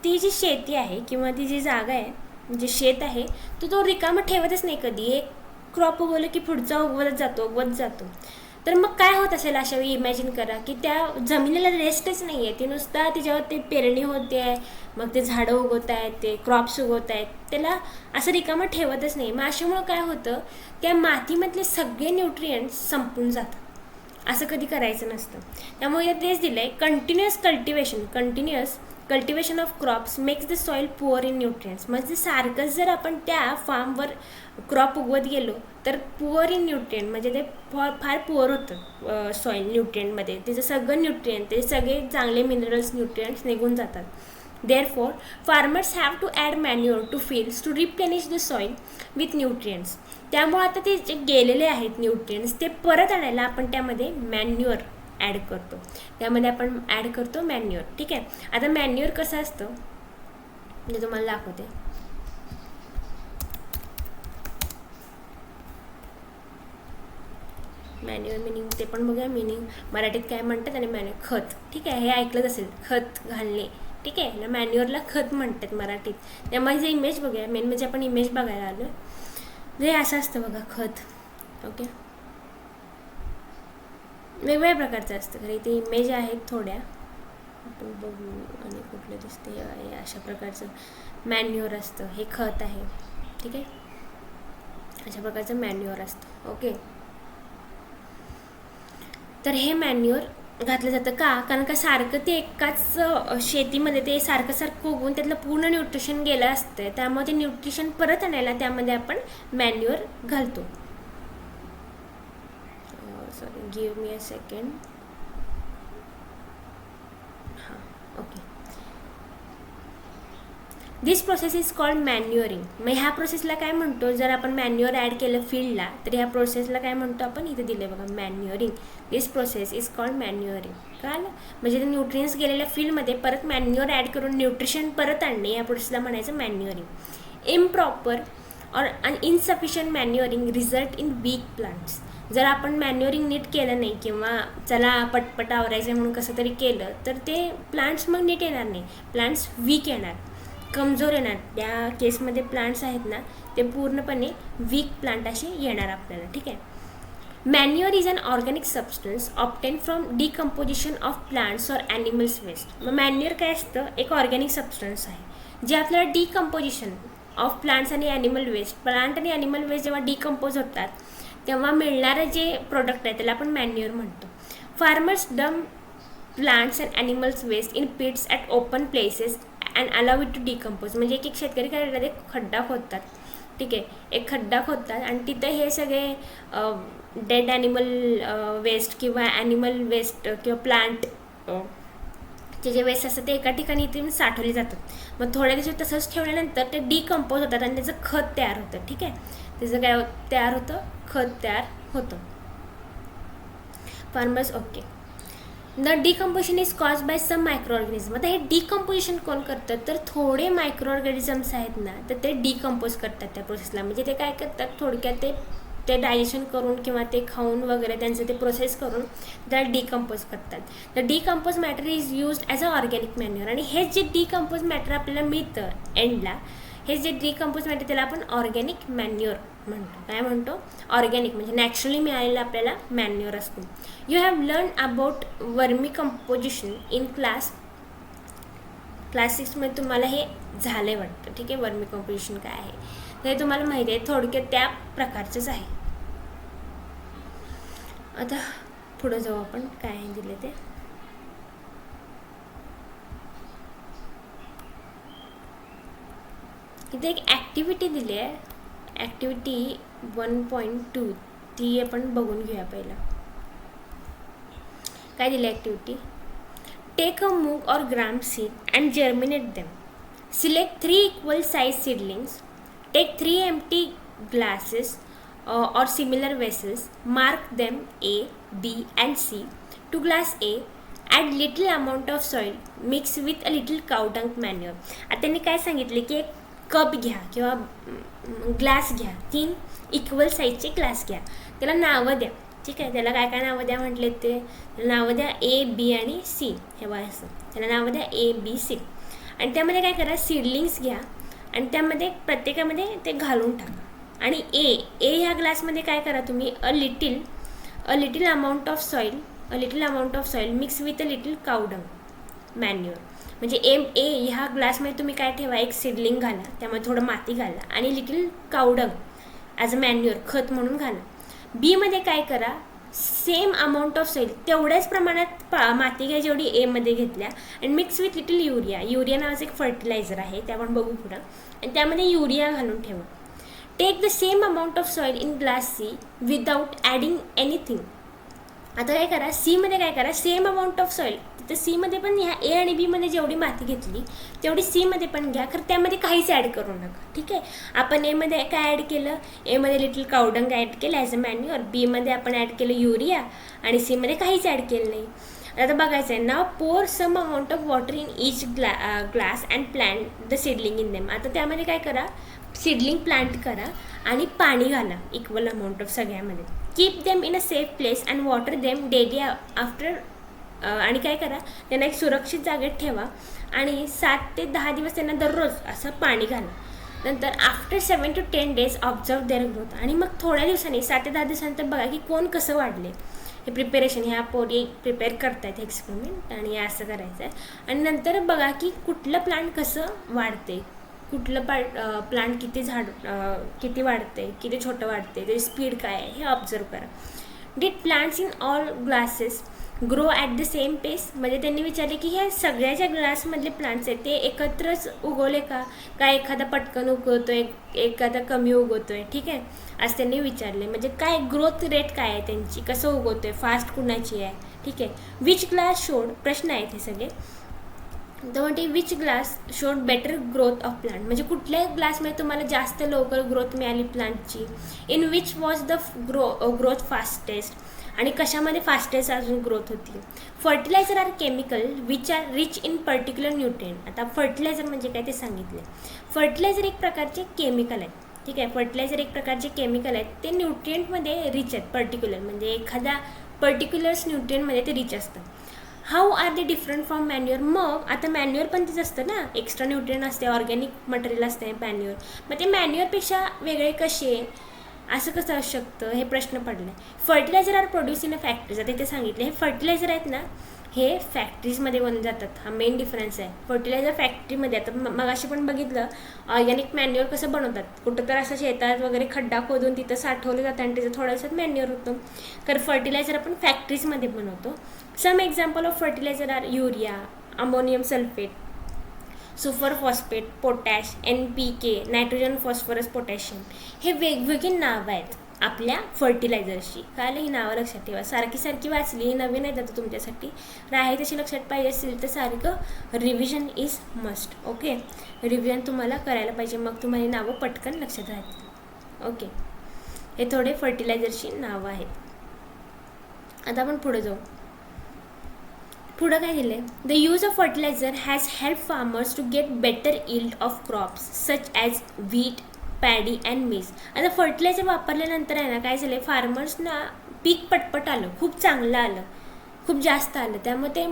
ती जी शेती आहे किंवा ती जी जागा आहे, जे शेत आहे, तो रिकामं ठेवतच नाही कधी. एक क्रॉप उगवलं की पुढचा उगवत जातो. तर मग काय होत असेल अशा वेळी, इमॅजिन करा की त्या जमिनीला रेस्टच नाही आहे. ती नुसता त्याच्यावर ते पेरणी होते आहे, मग ते झाडं उगवत आहेत, ते क्रॉप्स उगवत आहेत, त्याला असं रिकामं ठेवतच नाही. मग अशामुळं काय होतं, त्या मातीमधले सगळे न्यूट्रिएंट्स संपून जातात. असं कधी करायचं नसतं. त्यामुळे तेच दिलं आहे, continuous cultivation of crops makes the soil poor in nutrients. म्हणजे सारखंच जर आपण त्या फार्मवर क्रॉप उगवत गेलो तर पुअर इन न्यूट्रिएंट, म्हणजे ते फार पुअर होतं सॉईल न्यूट्रिएंटमध्ये. त्याचं सगळं न्यूट्रिएंट, ते सगळे चांगले मिनरल्स न्यूट्रिएंट्स निघून जातात. Therefore farmers have to add manure to fields to replenish the soil with nutrients. त्यामुळे आता ते जे गेलेले आहेत न्यूट्रिएंट्स, ते परत आणायला आपण त्यामध्ये मॅन्युअर ॲड करतो. त्यामध्ये आपण ॲड करतो मॅन्युअर. ठीक आहे. आता मॅन्युअर कसं असतं म्हणजे तुम्हाला दाखवते. मॅन्युअर मिनिंग ते पण बघूया, मिनिंग मराठीत काय म्हणतात आणि मॅन्युअर खत. ठीक आहे. हे ऐकलंच असेल, खत घालणे. ठीक आहे. मॅन्युअरला खत म्हणतात मराठीत. त्यामुळे जे इमेज बघूया, मेन म्हणजे आपण इमेज बघायला आलो. जे असं असतं बघा, खत. ओके. वेगवेगळ्या प्रकारचं असतं. खरं इथे इमेज आहेत थोड्या, आपण बघू आणि कुठलं दिसते. अशा प्रकारचं मॅन्युअर असतं, हे खत आहे. ठीक आहे. अशा प्रकारचं मॅन्युअर असतं. ओके. तर हे मॅन्युअर घातलं जातं का, कारण का सारखं ते एकाच शेतीमध्ये ते सारखं उगवून त्यातलं पूर्ण न्यूट्रिशन गेलं असतं. त्यामुळे ते न्यूट्रिशन परत आणायला त्यामध्ये आपण मॅन्युअर घालतो. Sorry, give me a second. हां, okay. This process is called manuring. मग ह्या प्रोसेसला काय म्हणतो, जर आपण मॅन्युअर ॲड केलं फील्डला तर ह्या प्रोसेसला काय म्हणतो आपण, इथे दिले बघा, मॅन्युअरिंग. दिस प्रोसेस इज कॉल्ड मॅन्युअरिंग. कळलं. म्हणजे ते न्यूट्रियन्स गेलेल्या फील्डमध्ये परत मॅन्युअर ॲड करून न्यूट्रिशन परत आणणे, या प्रोसेसला म्हणायचं मॅन्युअरिंग. इम्प्रॉपर और insufficient manuring result in weak plants. जर आपण मॅन्युअरिंग नीट केलं नाही किंवा चला पटपट आवरायचं म्हणून कसं तरी केलं तर ते प्लांट्स मग नीट येणार नाही. प्लांट्स वीक येणार, कमजोर येणार. त्या केसमध्ये प्लांट्स आहेत ना ते पूर्णपणे वीक प्लांट असे येणार आपल्याला. ठीक आहे. Manure is an organic substance obtain from decomposition of plants or animals waste. मग मॅन्युअर काय असतं, एक ऑर्गॅनिक सबस्टन्स आहे जे आपल्याला डिकम्पोजिशन ऑफ प्लांट्स आणि ॲनिमल वेस्ट, प्लांट आणि ॲनिमल वेस्ट जेव्हा डिकम्पोज होतात तेव्हा मिळणारं जे प्रोडक्ट आहे त्याला आपण मॅन्युअर म्हणतो. Farmers dump plants and animals waste in pits at open places and allow it to decompose. म्हणजे एक शेतकरी काय करतात, एक खड्डा खोदतात. ठीक आहे. एक खड्डा खोदतात आणि तिथं हे सगळे डेड ॲनिमल वेस्ट किंवा ॲनिमल वेस्ट किंवा प्लांट जे वेस्ट असतात ते एका ठिकाणी इथे साठवले जातात. मग थोड्या दिवसात तसंच ठेवल्यानंतर ते डिकम्पोज होतात आणि त्याचं खत तयार होतं. ठीक आहे. त्याचं काय तयार होतं, खत तयार होतं. Farmers okay. The decomposition is cause by some micro organism. आता हे डिकम्पोजिशन कोण करतं, तर थोडे मायक्रो ऑर्गॅनिझम्स आहेत ना तर ते डिकम्पोज करतात त्या प्रोसेसला. म्हणजे ते काय करतात, थोडक्यात ते डायजेशन करून किंवा ते खाऊन वगैरे त्यांचं ते प्रोसेस करून त्याला डिकम्पोज करतात. The decompose matter is used as a organic manure. आणि हे जे डिकम्पोज मॅटर आपल्याला मिळतं एंडला, हे जे डिकम्पोज मॅटर त्याला आपण ऑर्गॅनिक मॅन्युअर म्हणतो. काय म्हणतो? ऑर्गॅनिक म्हणजे नॅचरली मिळालेला आपल्याला मॅन्युअर असतो. You have learn about vermi composition in class 6मध्ये तुम्हाला हे झालंय वाटतं. ठीक आहे, वर्मी कंपोजिशन काय आहे ते तुम्हाला माहिती आहे, थोडक्यात त्या प्रकारचंच आहे. आता पुढे जाऊ आपण, काय दिले ते. इथे एक ॲक्टिव्हिटी दिली आहे, ॲक्टिव्हिटी 1.2, ती आपण बघून घेऊया पहिला. काय दिली ॲक्टिव्हिटी? टेक अ मूग और ग्राम seed and germinate them. Select 3 equal size seedlings. Take 3 empty glasses or similar vessels. Mark them A, B and C. To glass A, add little amount of soil. Mix with a little cow dung manure. आता त्यांनी काय सांगितले की एक cup घ्या किंवा glass घ्या, 3 equal साईजचे ग्लास घ्या, त्याला नावं द्या. ठीक आहे, त्याला काय काय नावं द्या म्हटले ते, त्याला नावं द्या A, B आणि C. हे बघा असं, त्याला नावं द्या A, B, C. आणि त्यामध्ये काय करा, सीडलिंग्स घ्या आणि त्यामध्ये प्रत्येकामध्ये ते घालून टाका. आणि ए ह्या ग्लासमध्ये काय करा तुम्ही, a little amount of soil mix with a little cow dung manure. म्हणजे ए ह्या ग्लासमध्ये तुम्ही काय ठेवा, एक सीडलिंग घाला, त्यामध्ये थोडं माती घाला आणि little cow dung as a manure, खत म्हणून घाला. बीमध्ये काय करा, सेम अमाऊंट ऑफ सॉईल, तेवढ्याच प्रमाणात माती घ्या जेवढी एमध्ये घेतल्या, आणि मिक्स विथ लिटिल युरिया नावाचं एक फर्टिलायझर आहे, ते आपण बघू पुढं, आणि त्यामध्ये युरिया घालून ठेवा. Take the same amount of soil in glass C without adding anything. आता काय करा, सीमध्ये काय करा, सेम अमाऊंट ऑफ सॉईल, तर सीमध्ये पण ह्या ए आणि बीमध्ये जेवढी माती घेतली तेवढी सीमध्ये पण घ्या, खरं त्यामध्ये काहीच ॲड करू नका. ठीक आहे, आपण एमध्ये काय ॲड केलं, एमध्ये लिटिल कावडंग ॲड केलं ॲज अ मॅन्युअर, बीमध्ये आपण ॲड केलं युरिया आणि सीमध्ये काहीच ॲड केलं नाही. आता बघायचं आहे, now pour some amount of water in each glass and plant the seedling in them. आता त्यामध्ये काय करा, सीडलिंग प्लांट करा आणि पाणी घाला इक्वल अमाऊंट ऑफ सगळ्यामध्ये. Keep them in a safe place and water them daily after. आणि काय करा, त्यांना एक सुरक्षित जागेत ठेवा आणि 7 ते 10 दिवस त्यांना दररोज असं पाणी घाला. नंतर after 7 to 10 days observe their growth. आणि मग थोड्या दिवसांनी 7 ते 10 दिवसानंतर बघा की कोण कसं वाढले. हे प्रिपेरेशन, ह्या पोरी प्रिपेअर करतायत एक्सपेरिमेंट, आणि असं करायचं आहे. आणि नंतर बघा की कुठलं प्लांट कसं वाढते, कुठलं प्लांट किती वाढते, किती छोटं वाढते, त्याची स्पीड काय आहे हे ऑब्झर्व करा. Did plants in all glasses grow at the same pace. म्हणजे त्यांनी विचारले की ह्या सगळ्या ज्या ग्लासमधले प्लांट्स आहेत ते एकत्रच उगवले का एखादा पटकन उगवतोय, एखादा कमी उगवतोय. ठीक आहे, असं त्यांनी विचारले. म्हणजे काय ग्रोथ रेट काय आहे त्यांची, कसं उगवतोय, फास्ट कुणाची आहे. ठीक आहे, विच ग्लास शोड, प्रश्न आहेत हे सगळे. तर म्हणजे which glass showed better growth of plant, म्हणजे कुठल्या ग्लासमध्ये तुम्हाला जास्त लवकर ग्रोथ मिळाली प्लांटची. In which was the growth fastest, आणि कशामध्ये फास्टेस्ट अजून ग्रोथ होती. Fertiliser are chemical which are rich in particular nutrient. आता फर्टिलायझर म्हणजे काय ते सांगितले. फर्टिलायझर एक प्रकारचे केमिकल आहे. ठीक आहे, फर्टिलायझर एक प्रकारचे केमिकल आहेत, ते न्यूट्रिएंटमध्ये रिच आहेत. पर्टिक्युलर म्हणजे एखाद्या पर्टिक्युलर्स न्यूट्रिएंटमध्ये ते रिच असतं. How are they different from manure. मग आता मॅन्युअर पण तेच असतं ना, एक्स्ट्रा न्यूट्रिएंट असते, ऑर्गॅनिक मटेरियल असते मॅन्युअर. मग ते मॅन्युअरपेक्षा वेगळे कसे, असं कसं असू शकतं, हे प्रश्न पडले. Fertiliser are produce in a factories. आता ते सांगितले हे फर्टिलायझर आहेत ना, हे फॅक्टरीजमध्ये बनून जातात. हा मेन डिफरन्स आहे. फर्टिलायझर फॅक्टरीमध्ये, आता मगाशी पण बघितलं ऑर्गॅनिक मॅन्युअर कसं बनवतात, कुठं तर असं शेतात वगैरे खड्डा खोदून तिथं साठवलं जातं आणि त्याचं थोडंसं मॅन्युअर होतं. तर फर्टिलायझर आपण फॅक्टरीजमध्ये बनवतो. Some example of fertiliser are urea, ammonium sulphate, super phosphate, potash, NPK, nitrogen, phosphorus, potassium. हे वेगवेगळी नावं आहेत आपल्या फर्टिलायझर्सची. काय ही नावं लक्षात ठेवा. सारखी वाचली, ही नवीन आहेत आता तुमच्यासाठी, राही तशी लक्षात पाहिजे असेल तर सारखं revision is must. Okay, revision तुम्हाला करायला पाहिजे, मग तुम्हाला नावं पटकन लक्षात राहतील. ओके, हे थोडे फर्टिलायझरची नावं आहेत. आता आपण पुढे जाऊ. पुढं काय दिलं आहे, the use of fertiliser has help farmers to get better yield of crops such as wheat, paddy and maize. आता फर्टिलायझर वापरल्यानंतर आहे ना काय झालं, फार्मर्सना पीक पटपट आलं, खूप चांगलं आलं. खूप जास्त आलं, त्यामुळे ते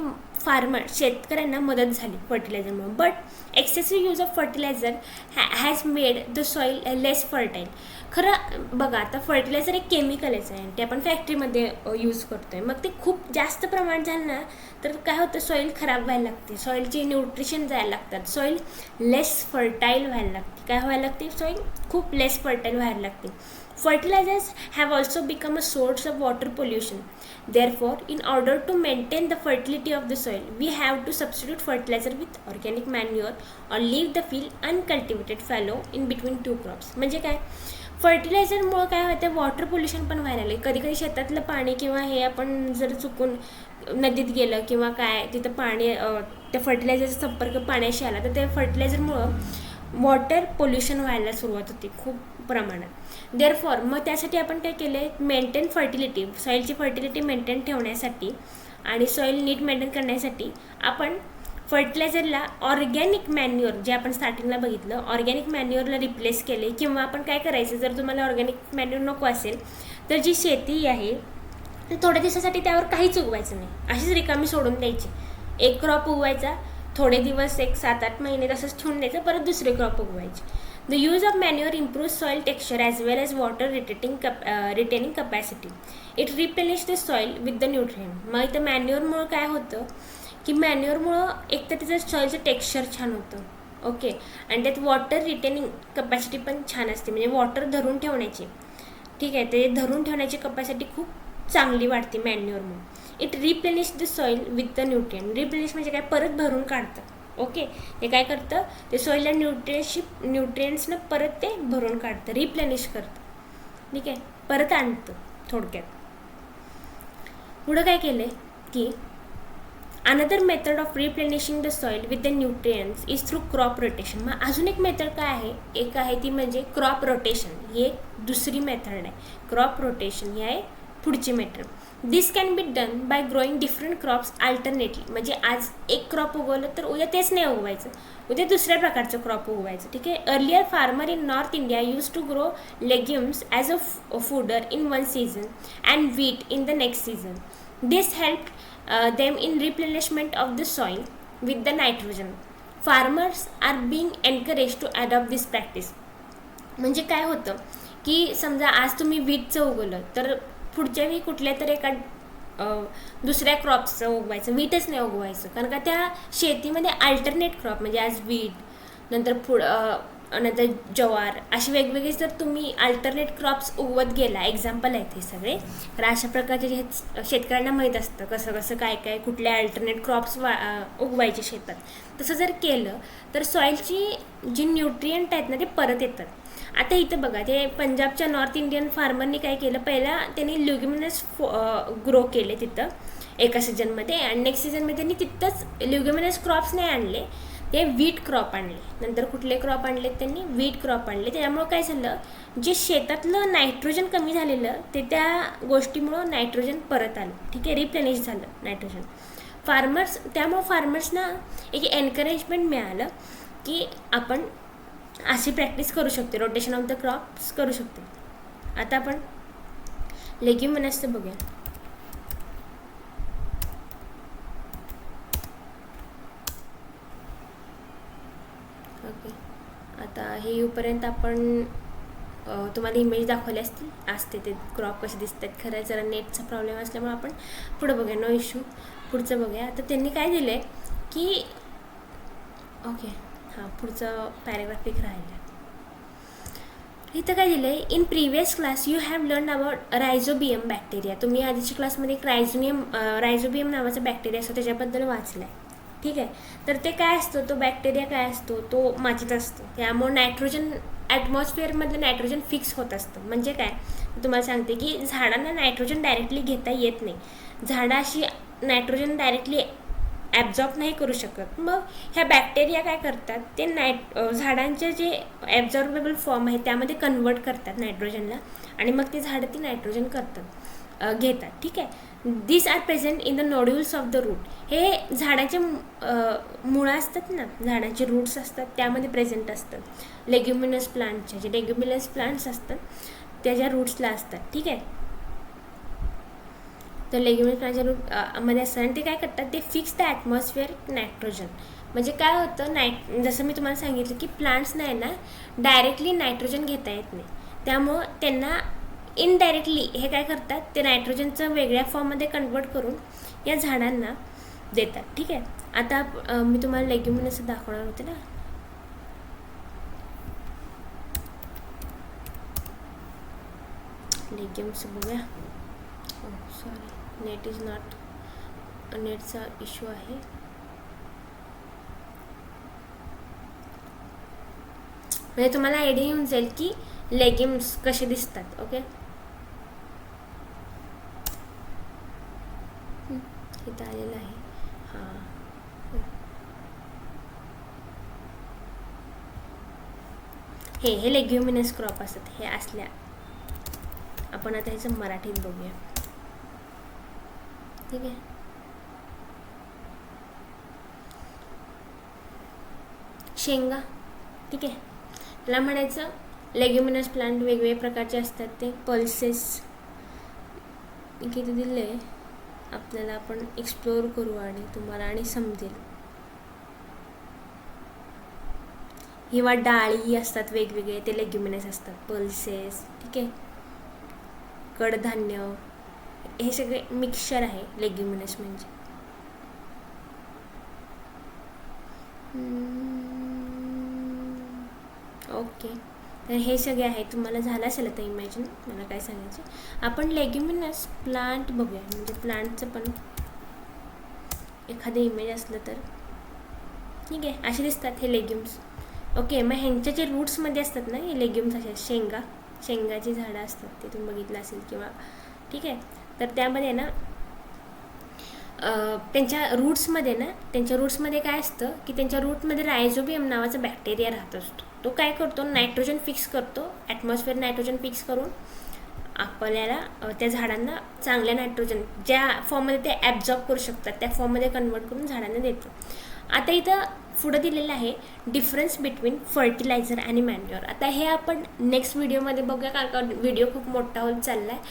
शेतकऱ्यांना मदत झाली फर्टिलायझरमुळे. But excessive use of fertiliser has made the soil less fertile. खरं बघा, आता फर्टिलायझर एक केमिकलच आहे, ते आपण फॅक्टरीमध्ये यूज करतोय. मग ते खूप जास्त प्रमाण झालं ना तर काय होतं, सॉईल खराब व्हायला लागते, सॉईलची न्यूट्रिशन जायला लागतात, सॉईल लेस फर्टाईल व्हायला लागते. काय व्हायला लागते, सॉईल खूप लेस फर्टाईल व्हायला लागते. Fertilizers have also become a source of water pollution. Therefore, in order to maintain the fertility of the soil, we have to substitute fertilizer with organic manure or leave the field uncultivated fallow in between two crops. म्हणजे काय, फर्टिलायझरमुळं काय होतं, water pollution पण व्हायला लागले. कधी कधी शेतातलं पाणी किंवा हे आपण जर चुकून नदीत गेलं किंवा काय तिथं पाणी त्या फर्टिलायझरचा संपर्क पाण्याशी आला तर त्या फर्टिलायझरमुळं वॉटर पोल्युशन व्हायला सुरुवात होती खूप प्रमाणात. देअरफॉर मग त्यासाठी आपण काय केले, मेंटेन फर्टिलिटी, सॉईलची फर्टिलिटी मेंटेन ठेवण्यासाठी आणि सॉईल नीट मेंटेन करण्यासाठी आपण फर्टिलायझरला ऑर्गॅनिक मॅन्युअर, जे आपण स्टार्टिंगला बघितलं, ऑर्गॅनिक मॅन्युअरला रिप्लेस केले. किंवा आपण काय करायचं, जर तुम्हाला ऑर्गॅनिक मॅन्युअर नको असेल तर जी शेती आहे तर थोड्या दिवसासाठी त्यावर काहीच उगवायचं नाही, अशीच रिकामी सोडून द्यायची. एक क्रॉप उगवायचा, थोडे दिवस, एक 7-8 महिने तसंच ठेवून द्यायचं, परत दुसरे crop उगवायचे. The use of manure improves soil texture as well as water retaining capacity. It replenishes the soil with the nutrient. मग इथं मॅन्युअरमुळं काय होतं की मॅन्युअरमुळं एक तर त्याचं सॉईलचं टेक्स्चर छान होतं, ओके, आणि त्यात वॉटर रिटेनिंग कपॅसिटी पण छान असते, म्हणजे वॉटर धरून ठेवण्याची, ठीक आहे, ते धरून ठेवण्याची कपॅसिटी खूप चांगली वाढते मॅन्युअरमुळं. It replenish the soil with the nutrient. Replenish म्हणजे काय, परत भरून काढतं, ओके. ते काय करतं, ते सॉईलला न्यूट्रिएंट्सनं परत ते भरून काढतं, रिप्लेनिश करतं, ठीक आहे, परत आणतं थोडक्यात. पुढं काय केलं की another method of replenishing the soil with the nutrients is through crop rotation. मग अजून एक मेथड काय आहे, एक आहे ती म्हणजे क्रॉप रोटेशन. ही एक दुसरी मेथड आहे, क्रॉप रोटेशन ही आहे पुढची method. This can be done by growing different crops alternately. म्हणजे आज एक क्रॉप उगवलं तर उद्या तेच नाही उगवायचं, उद्या दुसऱ्या प्रकारचं क्रॉप उगवायचं, ठीक आहे. Earlier farmer in north India use to grow legumes as a fodder in one season and wheat in the next season. This help them in replenishment of the soil with the nitrogen. Farmers are being encouraged to adopt this practice. म्हणजे काय होतं की समजा आज तुम्ही व्हीटचं उगवलं तर पुढच्या वेळी कुठल्या तरी एका दुसऱ्या क्रॉप्सचं उगवायचं, व्हीटच नाही उगवायचं, कारण का त्या शेतीमध्ये अल्टरनेट क्रॉप म्हणजे आज व्हीट, नंतर ज्वार, असे वेगवेगळे जर तुम्ही अल्टरनेट क्रॉप्स उगवत गेला, एक्झाम्पल आहेत हे सगळे, तर अशा प्रकारचे जे शेतकऱ्यांना माहीत असतं कसं कसं काय काय कुठल्या अल्टरनेट क्रॉप्स उगवायचे शेतात. तसं जर केलं तर सॉईलची जी न्यूट्रिएंट आहेत ना ते परत येतात. आता इथं बघा, ते पंजाबच्या नॉर्थ इंडियन फार्मरनी काय केलं, पहिला त्यांनी ल्युग्युमिनस ग्रो केले तिथं एका सीझनमध्ये, आणि नेक्स्ट सीझनमध्ये त्यांनी तिथंच ल्युग्युमिनस क्रॉप्स नाही आणले, ते व्हीट क्रॉप आणले. नंतर कुठले क्रॉप आणले, त्यांनी व्हीट क्रॉप आणले. त्यामुळं काय झालं, जे शेतातलं नायट्रोजन कमी झालेलं ते त्या गोष्टीमुळं नायट्रोजन परत आलं, ठीक आहे, रिप्लेनिश झालं नायट्रोजन. त्यामुळं फार्मर्सना एक एनकरेजमेंट मिळालं की आपण अशी प्रॅक्टिस करू शकतो, रोटेशन ऑफ द क्रॉप्स करू शकतो. आता आपण लेग्युमिनसचं बघूया. ओके, आता हे येऊपर्यंत आपण तुम्हाला इमेज दाखवले असते ते क्रॉप कसे दिसतात. खरं जरा नेटचा प्रॉब्लेम असल्यामुळे आपण पुढं बघूया, नो इश्यू, पुढचं बघूया. आता त्यांनी काय दिलं आहे की ओके, हां, पुढचं पॅरेग्राफ एक राहिलं. इथं काय दिलं आहे, in previous class you have learn about rhizobium bacteria. तुम्ही आधीच्या क्लासमध्ये एक रायझोबियम नावाचा बॅक्टेरिया असतो त्याच्याबद्दल वाचलं आहे, ठीक आहे. तर ते काय असतं, तो बॅक्टेरिया काय असतो, तो मातीत असतो. त्यामुळे नायट्रोजन ॲटमॉस्फिअरमधलं नायट्रोजन फिक्स होत असतं. म्हणजे काय, तुम्हाला सांगते की झाडांना नायट्रोजन डायरेक्टली घेता येत नाही, झाडं अशी नायट्रोजन डायरेक्टली ॲब्झॉर्ब नाही करू शकत. मग ह्या बॅक्टेरिया काय करतात, ते झाडांचे जे ॲब्झॉर्बेबल फॉर्म आहे त्यामध्ये कन्वर्ट करतात नायट्रोजनला, आणि मग ते झाडं ती नायट्रोजन घेतात, ठीक आहे. This are present in the nodules of the root. हे झाडाचे मुळं असतात ना, झाडाचे रूट्स असतात त्यामध्ये प्रेझेंट असतात. लेग्युमिनस प्लांटचे जे लेग्युमिनस प्लांट्स असतात त्याच्या रूट्सला असतात, ठीक आहे. तर लेग्युमिनस प्लांटच्या रूट मध्ये असतात आणि ते काय करतात, ते फिक्स द ॲटमॉस्फिअर नायट्रोजन. म्हणजे काय होतं, जसं मी तुम्हाला सांगितलं की प्लांट्सना आहे ना डायरेक्टली नायट्रोजन घेता येत नाही, त्यामुळं त्यांना इनडायरेक्टली हे काय करतात, ते नायट्रोजनचं वेगळ्या फॉर्ममध्ये कन्वर्ट करून या झाडांना देतात. ठीक आहे. आता मी तुम्हाला लेग्युमिनस दाखवणार होते ना. लेग्युम्स बघूया. सॉरी, नेट इज नॉट, नेटचा इश्यू आहे. म्हणजे तुम्हाला आयडिया येऊन जाईल की लेग्युम्स कसे दिसतात. ओके, इथं आलेलं आहे. हां, हे लेग्युमिनस क्रॉप असतात. हे असल्या, आपण आता ह्याचं मराठीत बघूया. ठीक आहे. शेंगा. ठीक आहे. त्याला म्हणायचं लेग्युमिनस प्लांट वेगवेगळ्या प्रकारचे असतात. ते पल्सेस किती दिले आपल्याला, आपण एक्सप्लोअर करू आणि तुम्हाला आणि समजेल. किंवा डाळी असतात वेगवेगळे, ते लेग्युमिनस असतात. पल्सेस. ठीक आहे. कडधान्य, हे सगळे मिक्सचर आहे लेग्युमिनस म्हणजे. ओके, तर हे सगळे आहे. तुम्हाला झालं असेल आता इमॅजिन मला काय सांगायचं. आपण लेग्युमिनस प्लांट बघूया, म्हणजे प्लांटचं पण एखादं इमेज असलं तर. ठीक आहे, असे दिसतात हे लेग्युम्स. ओके, मग ह्यांच्या जे रूट्समध्ये असतात ना हे लेग्युम्स, असे शेंगाची झाडं असतात, ते तुम्ही बघितलं असेल किंवा. ठीक आहे. तर त्यामध्ये ना त्यांच्या रूट्समध्ये काय असतं की त्यांच्या रूटमध्ये रायझोबियम नावाचा बॅक्टेरिया राहत असतो. तो काय करतो, नायट्रोजन फिक्स करतो, ॲटमॉस्फिअर नायट्रोजन फिक्स करून आपल्याला त्या झाडांना चांगल्या नायट्रोजन ज्या फॉर्ममध्ये ते ॲब्झॉर्ब करू शकतात त्या फॉर्ममध्ये कन्वर्ट करून झाडांना देतो. आता इथं पुढं दिलेलं आहे डिफरन्स बिटवीन फर्टिलायझर आणि मॅन्युअर. आता हे आपण नेक्स्ट व्हिडिओमध्ये बघूया, कारण का व्हिडिओ खूप मोठा होत चालला आहे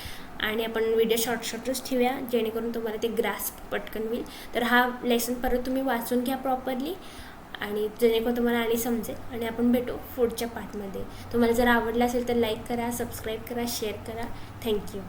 आणि आपण व्हिडिओ शॉर्टच ठेवूया जेणेकरून तुम्हाला ते ग्रास्प पटकन होईल. तर हा लेसन परत तुम्ही वाचून घ्या प्रॉपरली आणि जेणेकरून तुम्हाला आणि समजेल. आणि आपण भेटू पुढच्या पार्टमध्ये. तुम्हाला जर आवडलं असेल तर लाईक करा, सबस्क्राईब करा, शेअर करा. थँक्यू.